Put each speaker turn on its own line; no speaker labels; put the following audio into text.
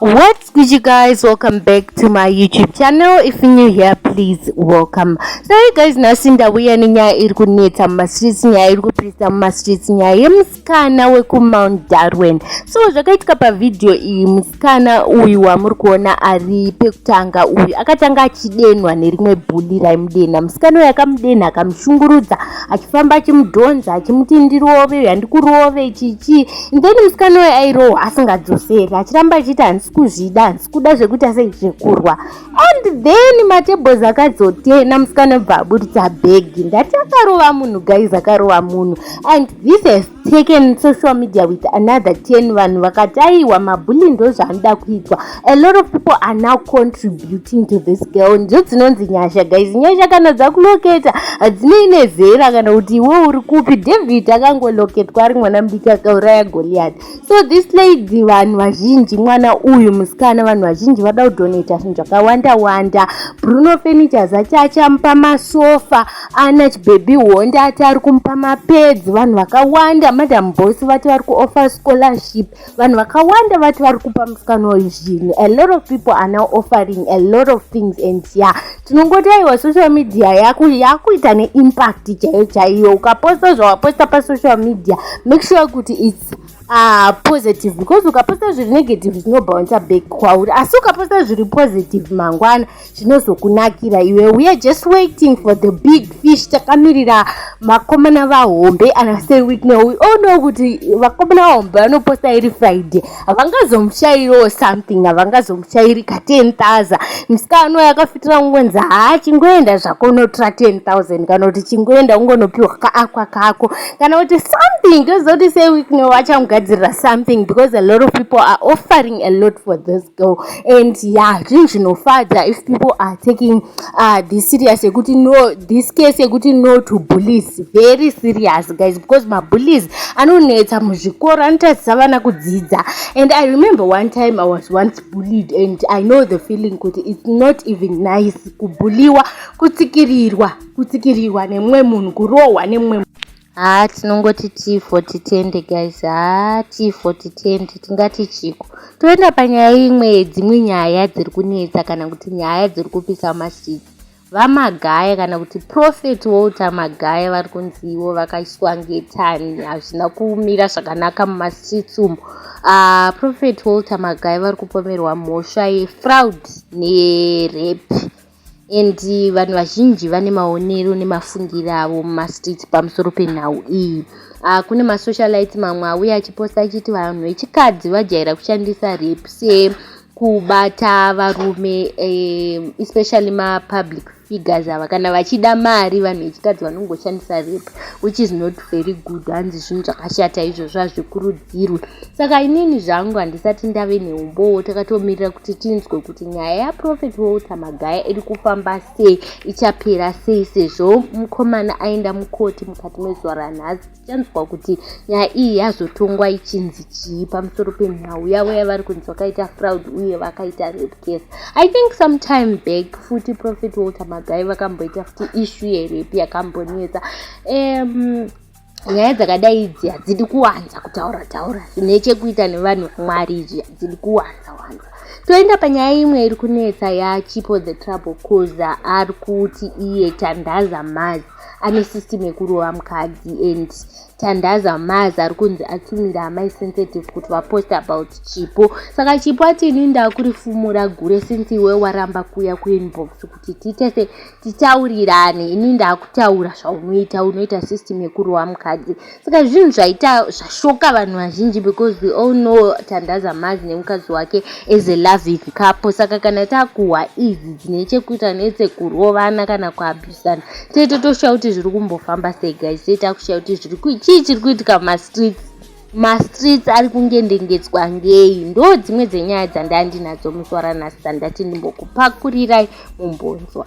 What's good, you guys? Welcome back to my YouTube channel. If you're new here, please welcome. So you guys nasinda uya ninyaya iri kunetsa mumastreets, nyaya iri kupisa mumastreets, nyaya yemusikana wekumount Darwin. So zvakaitika pavidhio iyi, musikana uyu wamuri kuona ari pekutanga uyu akatanga achidenwa nerimwe bhuli raimudena. Musikana uyu akamudenha akamushungurudza achifamba achimudhonza achimuti ndirove handikurove chichi. Then musikana uyu airohwa asingadzoseri achiramba achiti handikuzvida handikuda zvekuti asezvekurwa. And then matebhos akadzotena musikana bva aburitsa bhegi. Ndati akarova munhu guys, akarova munhu. And this has taken social media with another 10 vanhu vakati aiwa mabhuli ndo zvaanoda kuitwa. A lot of people are now contributing to this girl. Ndo dzinonzi nyasha guys. Nyasha kana dzakuloketa hadzine zera kana kuti iwe uri kupi. David akangoloketwa ari mwana mudiki akauraya Goliath. So this lady vanhu vazhinji, mwana uyu musikana vanhu vazhinji vada kudonata zvinhu zvakawanda wanda. Bruno Furnitures achamupa masofa, ana chibaby honda ati ari kumupa mapeds. Vanhu vakawanda, madam boss vati vari kuoffer scholarship. Vanhu vakawanda vati vari kupa musikana uyu zvinhu. A lot of people are now offering a lot of things, and yeah, tinongoti aiwa social media yakuita neimpact chaiyo chaiyo. Ukaposta zvawaposta pasocial media, make sure kuti it's positive, because ukaposta zviri negative zvinobounce back kwauri, asi ukaposta zviri positive mangwana zvinozokunakira iwe. We are just waiting for the big fish. Takamirira makomana vahombe anasei week now. We all know kuti vakomana vahombe vanoposta iri Friday. Havangazomushairiwo something, havangazomushairi ka 10,000. Musikana uyu akafitira ngonza chingoenda zvako unotora 10,000 kana kuti chingoenda ungonopiwa kaakwa kako kana kuti something. Ndozoti sei week now vachamugadzirira something, because a lot of people are offering a lot for this girl. And yeah, zvinhu zvinofadza if people are taking this serious, yekuti no, this case yekuti no to bullies, very serious guys, because mabullies anonetsa muzvikoro, anotadzisa vana kudzidza. And I remember one time I was once bullied, and I know the feeling kuti it's not even nice kubuliwa, kutsikirirwa nemumwe munhu, kurohwa nemumwe. Tinongoti T4010 guys, T4010 tingati chiko. Toenda panyaya imwe, dzimwe nyaya dziri kunetsa kana kuti nyaya dziri kupisa mastreets. Vamagaya kana kuti Prophet Walter Magaya vari kunzivo vakaiswa ngetani, hazvina kumira zvakanaka mumastreets umo. Prophet Walter Magaya vari kupomerwa mhosva yefraud nerape. And vanhu vazhinji vane maonero nemafungiro avo mumastreets pamusoro penhau iyi. Kune masocialite mamwe auya achiposta achiti vanhu vechikadzi vajaira kushandisa rape sekubata varume, especially mapublic figures ava kana vachida mari. Vanhu vechikadzi vanongoshandisa rape, which is not very good. Hanzi zvinhu zvakashata izvozvo, hazvikurudzirwe. Saka inini zvangu handisati ndave neumbowo, takatomirira kuti tinzwe kuti nyaya yaProphet Walter Magaya iri kufamba sei, ichapera sei, sezvo mukomana aenda mukoti mukati mezuva ranhasi. Tichanzwa kuti nyaya iyi yazotongwa ichinzi chii pamusoro penhau yavo yavari kunzi vakaita fraud uye vakaita rape case. I think sometime back futi Prophet Walter Magaya vakamboita futi issue yerape yakambonetsa. Nyaya dzakadai idzi hadzidi kuwanza kutaura zvine chekuita nevanhu vaMwari, izvi hadzidi kuwanza. Toenda panyaya imwe iri kunetsa yaChipo the Trouble Cause ari kuti iye Tandaza Mazi ane system yekurova mukadzi, and Tandaza Mazi ari kunzi atumira amai sensitive kuti vapost about Chipo. Saka Chipo ati ini ndakurifumura gure since iwe waramba kuya kuinbox kuti titese titaurirane, ini ndakutaura zvaunoita, unoita system yekurova mukadzi. Saka zvinhu zvaita zvashoka vanhu vazhinji, because we all know Tandaza Mazi nemukadzi wake as a loving couple. Saka kana takuhwa idzi dzine chekuita nedzekurovana kana kuabusana, totoshuva kuti zviri kumbofamba sei guys. Takushuva kuti chiri kuitika mastreets ari kungendengetswa ngei. Ndo dzimwe dzenyaya dzandandinadzo musi waranhasi dzandati ndimbokupakurirai mumbonzwa.